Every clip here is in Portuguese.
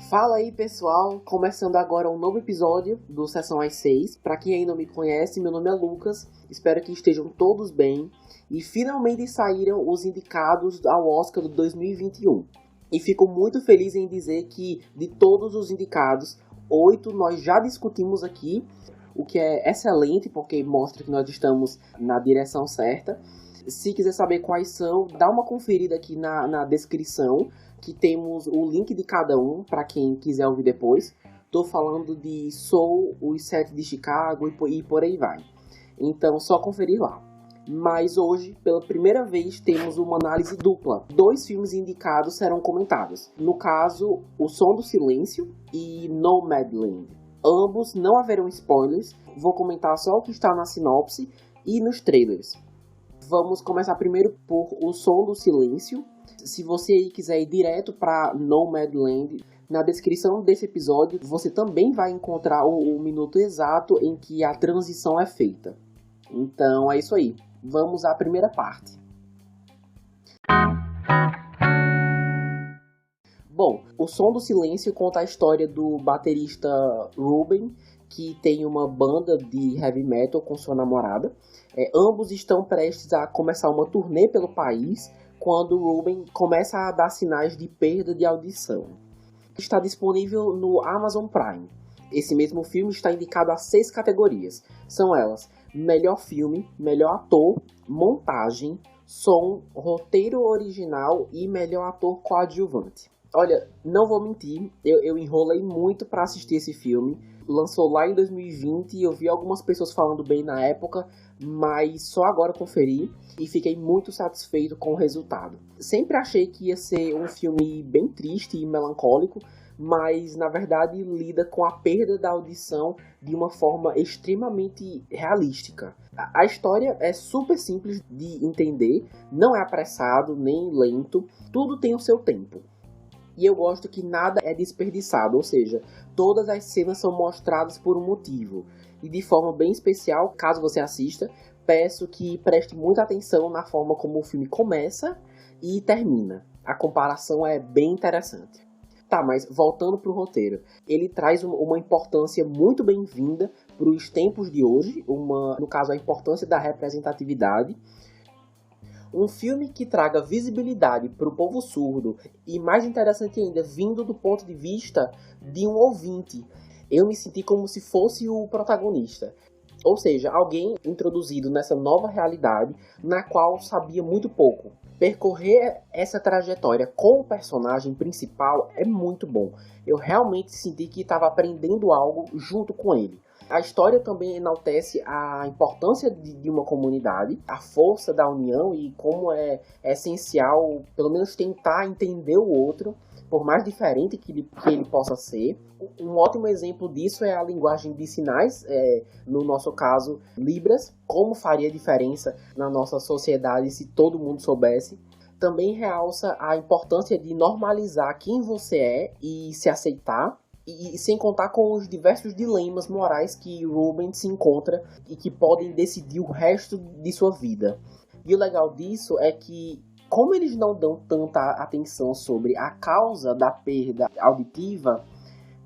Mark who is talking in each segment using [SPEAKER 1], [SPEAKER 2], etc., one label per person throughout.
[SPEAKER 1] Fala aí pessoal, começando agora um novo episódio do Sessão às 6. Para quem ainda não me conhece, meu nome é Lucas, espero que estejam todos bem. E finalmente saíram os indicados ao Oscar de 2021. E fico muito feliz em dizer que de todos os indicados, 8 nós já discutimos aqui, o que é excelente porque mostra que nós estamos na direção certa. Se quiser saber quais são, dá uma conferida aqui na descrição, que temos o link de cada um, para quem quiser ouvir depois. Tô falando de Soul, Os 7 de Chicago e por aí vai. Então, só conferir lá. Mas hoje, pela primeira vez, temos uma análise dupla. 2 filmes indicados serão comentados. No caso, O Som do Silêncio e Nomadland. Ambos não haverão spoilers. Vou comentar só o que está na sinopse e nos trailers. Vamos começar primeiro por O Som do Silêncio. Se você aí quiser ir direto para Nomadland, na descrição desse episódio você também vai encontrar o minuto exato em que a transição é feita. Então é isso aí. Vamos à primeira parte. Bom, O Som do Silêncio conta a história do baterista Ruben, que tem uma banda de heavy metal com sua namorada. Ambos estão prestes a começar uma turnê pelo país quando Ruben começa a dar sinais de perda de audição. Está disponível no Amazon Prime. Esse mesmo filme está indicado a 6 categorias. São elas: melhor filme, melhor ator, montagem, som, roteiro original e melhor ator coadjuvante. Olha, não vou mentir, eu enrolei muito para assistir esse filme. Lançou lá em 2020 e eu vi algumas pessoas falando bem na época, mas só agora conferi e fiquei muito satisfeito com o resultado. Sempre achei que ia ser um filme bem triste e melancólico, mas na verdade lida com a perda da audição de uma forma extremamente realística. A história é super simples de entender, não é apressado nem lento, tudo tem o seu tempo. E eu gosto que nada é desperdiçado, ou seja, todas as cenas são mostradas por um motivo. E de forma bem especial, caso você assista, peço que preste muita atenção na forma como o filme começa e termina. A comparação é bem interessante. Tá, mas voltando para o roteiro, ele traz uma importância muito bem-vinda para os tempos de hoje, no caso a importância da representatividade. Um filme que traga visibilidade para o povo surdo e, mais interessante ainda, vindo do ponto de vista de um ouvinte. Eu me senti como se fosse o protagonista. Ou seja, alguém introduzido nessa nova realidade na qual sabia muito pouco. Percorrer essa trajetória com o personagem principal é muito bom. Eu realmente senti que estava aprendendo algo junto com ele. A história também enaltece a importância de uma comunidade, a força da união e como é essencial, pelo menos, tentar entender o outro, por mais diferente que ele possa ser. Um ótimo exemplo disso é a linguagem de sinais, no nosso caso, Libras, como faria diferença na nossa sociedade se todo mundo soubesse. Também realça a importância de normalizar quem você é e se aceitar, e sem contar com os diversos dilemas morais que Ruben se encontra e que podem decidir o resto de sua vida. E o legal disso é que, como eles não dão tanta atenção sobre a causa da perda auditiva,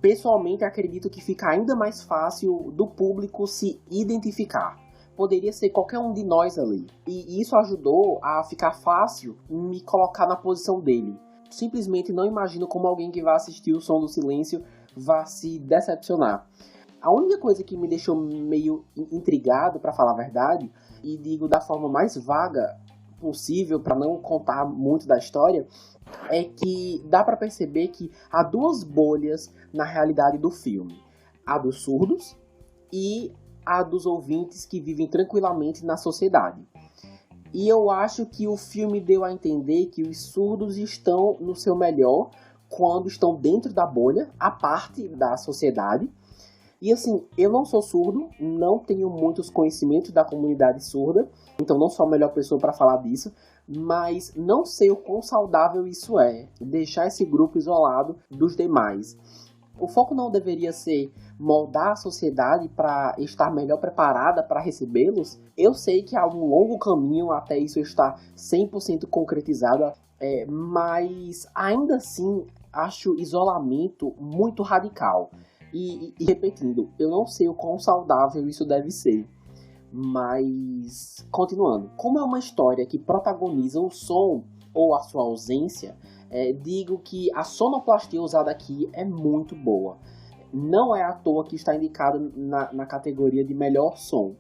[SPEAKER 1] pessoalmente acredito que fica ainda mais fácil do público se identificar. Poderia ser qualquer um de nós ali. E isso ajudou a ficar fácil me colocar na posição dele. Simplesmente não imagino como alguém que vai assistir O Som do Silêncio vai se decepcionar. A única coisa que me deixou meio intrigado, para falar a verdade, e digo da forma mais vaga possível para não contar muito da história, é que dá para perceber que há 2 bolhas na realidade do filme: a dos surdos e a dos ouvintes que vivem tranquilamente na sociedade. E eu acho que o filme deu a entender que os surdos estão no seu melhor quando estão dentro da bolha, à parte da sociedade. E assim, eu não sou surdo, não tenho muitos conhecimentos da comunidade surda, então não sou a melhor pessoa para falar disso, mas não sei o quão saudável isso é, deixar esse grupo isolado dos demais. O foco não deveria ser moldar a sociedade para estar melhor preparada para recebê-los? Eu sei que há um longo caminho até isso estar 100% concretizado, mas ainda assim acho isolamento muito radical. E repetindo, eu não sei o quão saudável isso deve ser. Mas, continuando, como é uma história que protagoniza o som ou a sua ausência, digo que a sonoplastia usada aqui é muito boa. Não é à toa que está indicada na categoria de melhor som.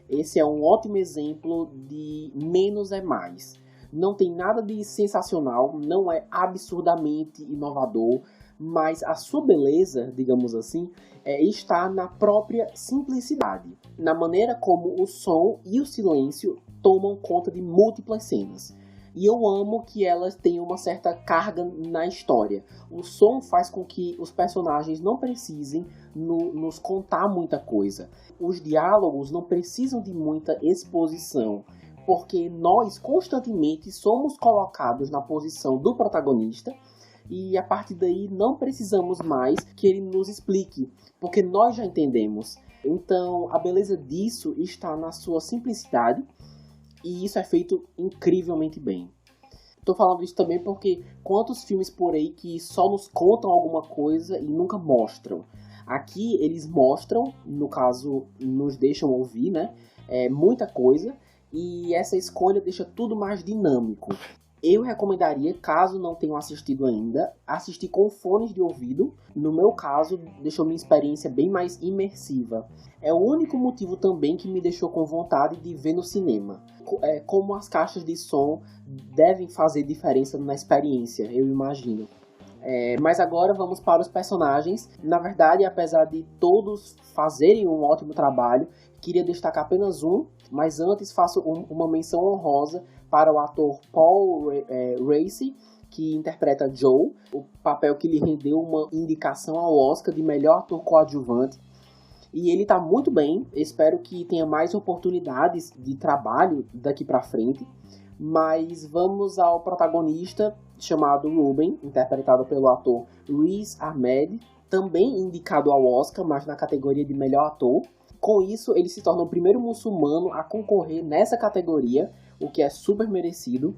[SPEAKER 1] Esse é um ótimo exemplo de menos é mais. Não tem nada de sensacional, não é absurdamente inovador, mas a sua beleza, digamos assim, está na própria simplicidade, na maneira como o som e o silêncio tomam conta de múltiplas cenas. E eu amo que elas tenham uma certa carga na história. O som faz com que os personagens não precisem nos contar muita coisa. Os diálogos não precisam de muita exposição, porque nós constantemente somos colocados na posição do protagonista e a partir daí não precisamos mais que ele nos explique, porque nós já entendemos. Então a beleza disso está na sua simplicidade e isso é feito incrivelmente bem. Estou falando isso também porque quantos filmes por aí que só nos contam alguma coisa e nunca mostram. Aqui eles mostram, no caso nos deixam ouvir, né? Muita coisa e essa escolha deixa tudo mais dinâmico. Eu recomendaria, caso não tenham assistido ainda, assistir com fones de ouvido. No meu caso, deixou minha experiência bem mais imersiva. É o único motivo também que me deixou com vontade de ver no cinema. Como as caixas de som devem fazer diferença na experiência, eu imagino. Mas agora vamos para os personagens. Na verdade, apesar de todos fazerem um ótimo trabalho, queria destacar apenas um, mas antes faço uma menção honrosa para o ator Paul Raci, que interpreta Joe, o papel que lhe rendeu uma indicação ao Oscar de melhor ator coadjuvante. E ele está muito bem, espero que tenha mais oportunidades de trabalho daqui para frente. Mas vamos ao protagonista, chamado Ruben, interpretado pelo ator Riz Ahmed, também indicado ao Oscar, mas na categoria de melhor ator. Com isso, ele se torna o primeiro muçulmano a concorrer nessa categoria, o que é super merecido.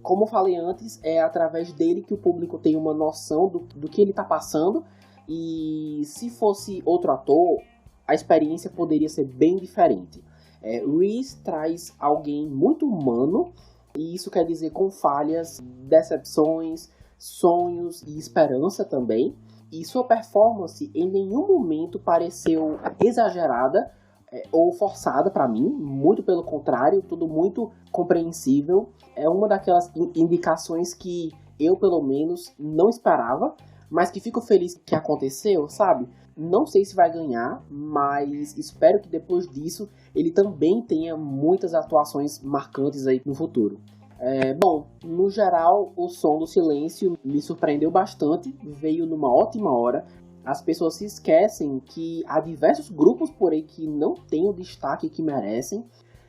[SPEAKER 1] Como eu falei antes, é através dele que o público tem uma noção do que ele está passando. E se fosse outro ator, a experiência poderia ser bem diferente. Riz traz alguém muito humano, e isso quer dizer com falhas, decepções, sonhos e esperança também. E sua performance em nenhum momento pareceu exagerada ou forçada para mim, muito pelo contrário, tudo muito compreensível. É uma daquelas indicações que eu, pelo menos, não esperava, mas que fico feliz que aconteceu, sabe? Não sei se vai ganhar, mas espero que depois disso ele também tenha muitas atuações marcantes aí no futuro. Bom, no geral, o Som do Silêncio me surpreendeu bastante, veio numa ótima hora. As pessoas se esquecem que há diversos grupos por aí que não têm o destaque que merecem,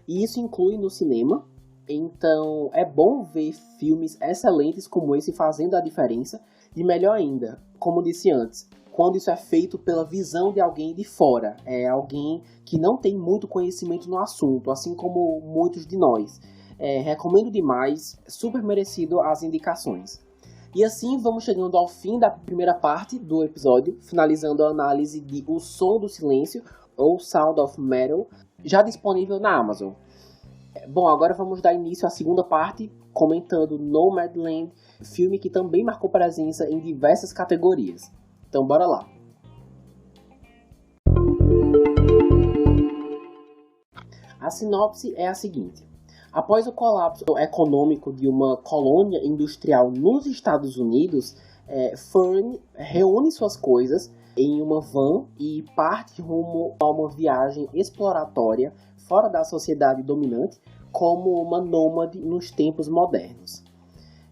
[SPEAKER 1] e isso inclui no cinema. Então é bom ver filmes excelentes como esse fazendo a diferença, e melhor ainda, como disse antes, quando isso é feito pela visão de alguém de fora, alguém que não tem muito conhecimento no assunto, assim como muitos de nós. Recomendo demais, super merecido as indicações. E assim vamos chegando ao fim da primeira parte do episódio, finalizando a análise de O Som do Silêncio, ou Sound of Metal, já disponível na Amazon. Bom, agora vamos dar início à segunda parte, comentando Nomadland, filme que também marcou presença em diversas categorias. Então bora lá. A sinopse é a seguinte. Após o colapso econômico de uma colônia industrial nos Estados Unidos, Fern reúne suas coisas em uma van e parte rumo a uma viagem exploratória fora da sociedade dominante, como uma nômade nos tempos modernos.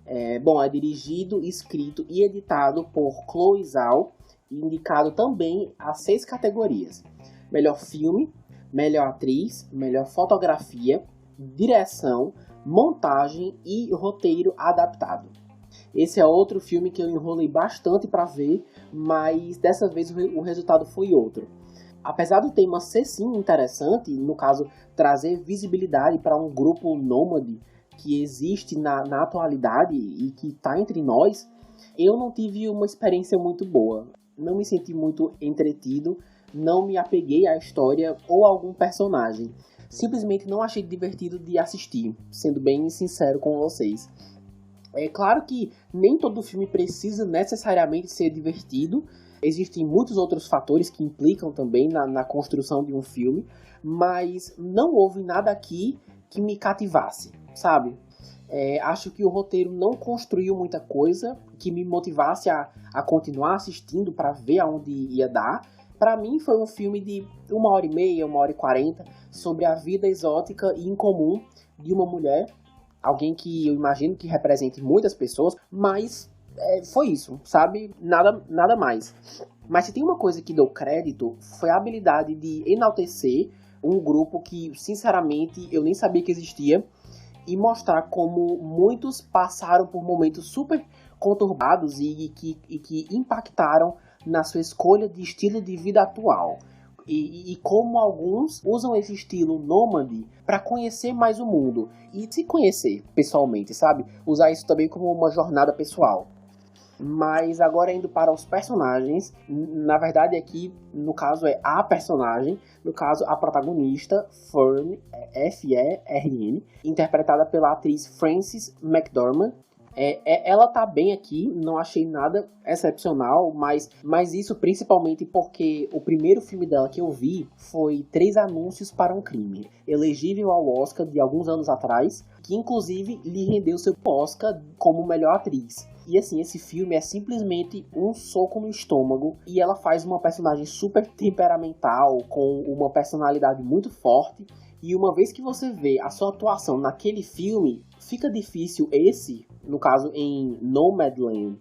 [SPEAKER 1] É dirigido, escrito e editado por Chloe Zhao, e indicado também a 6 categorias: melhor filme, melhor atriz, melhor fotografia, direção, montagem e roteiro adaptado. Esse é outro filme que eu enrolei bastante para ver, mas dessa vez o resultado foi outro. Apesar do tema ser sim interessante, no caso, trazer visibilidade para um grupo nômade que existe na atualidade e que está entre nós, eu não tive uma experiência muito boa. Não me senti muito entretido, não me apeguei à história ou a algum personagem. Simplesmente não achei divertido de assistir, sendo bem sincero com vocês. É claro que nem todo filme precisa necessariamente ser divertido. Existem muitos outros fatores que implicam também na construção de um filme, mas não houve nada aqui que me cativasse, sabe? Acho que o roteiro não construiu muita coisa que me motivasse a continuar assistindo para ver aonde ia dar. Para mim foi um filme de 1h30, 1h40, sobre a vida exótica e incomum de uma mulher, alguém que eu imagino que represente muitas pessoas, mas foi isso, sabe? Nada mais. Mas se tem uma coisa que dou crédito, foi a habilidade de enaltecer um grupo que, sinceramente, eu nem sabia que existia, e mostrar como muitos passaram por momentos super conturbados e que impactaram na sua escolha de estilo de vida atual. E como alguns usam esse estilo nômade para conhecer mais o mundo e se conhecer pessoalmente, sabe? Usar isso também como uma jornada pessoal. Mas agora indo para os personagens, na verdade aqui, no caso é a personagem, no caso a protagonista, Fern, F-E-R-N, interpretada pela atriz Frances McDormand. Ela tá bem aqui, não achei nada excepcional, mas isso principalmente porque o primeiro filme dela que eu vi foi 3 Anúncios para um Crime, elegível ao Oscar de alguns anos atrás, que inclusive lhe rendeu seu Oscar como melhor atriz. E assim, esse filme é simplesmente um soco no estômago, e ela faz uma personagem super temperamental, com uma personalidade muito forte. E uma vez que você vê a sua atuação naquele filme, fica difícil no caso em Nomadland,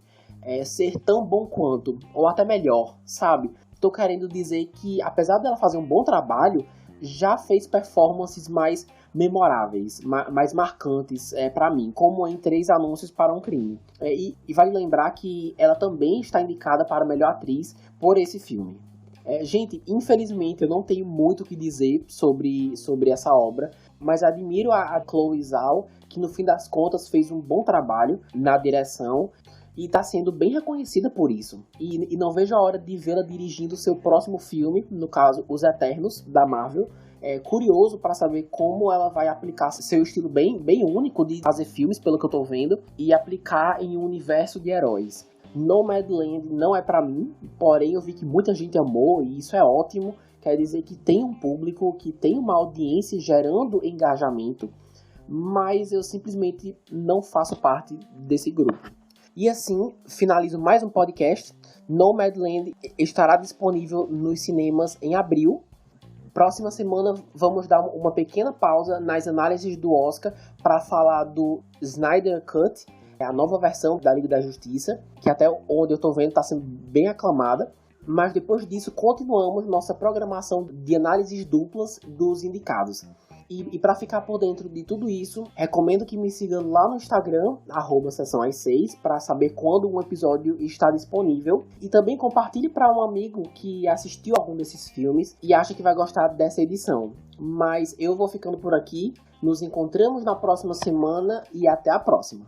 [SPEAKER 1] ser tão bom quanto, ou até melhor, sabe? Tô querendo dizer que, apesar dela fazer um bom trabalho, já fez performances mais memoráveis, mais marcantes para mim, como em 3 Anúncios para um Crime. E vale lembrar que ela também está indicada para melhor atriz por esse filme. Gente, infelizmente eu não tenho muito o que dizer sobre essa obra, mas admiro a Chloe Zhao, que no fim das contas fez um bom trabalho na direção e está sendo bem reconhecida por isso. E não vejo a hora de vê-la dirigindo seu próximo filme, no caso Os Eternos, da Marvel. Curioso para saber como ela vai aplicar seu estilo bem único de fazer filmes, pelo que eu tô vendo, e aplicar em um universo de heróis. Nomadland não é pra mim, porém eu vi que muita gente amou e isso é ótimo. Quer dizer que tem um público, que tem uma audiência gerando engajamento, mas eu simplesmente não faço parte desse grupo. E assim, finalizo mais um podcast. Nomadland estará disponível nos cinemas em abril. Próxima semana vamos dar uma pequena pausa nas análises do Oscar para falar do Snyder Cut, a nova versão da Liga da Justiça, que até onde eu tô vendo está sendo bem aclamada. Mas depois disso continuamos nossa programação de análises duplas dos indicados. E para ficar por dentro de tudo isso, recomendo que me siga lá no Instagram, @sessãoas6, para saber quando um episódio está disponível. E também compartilhe para um amigo que assistiu algum desses filmes e acha que vai gostar dessa edição. Mas eu vou ficando por aqui, nos encontramos na próxima semana e até a próxima.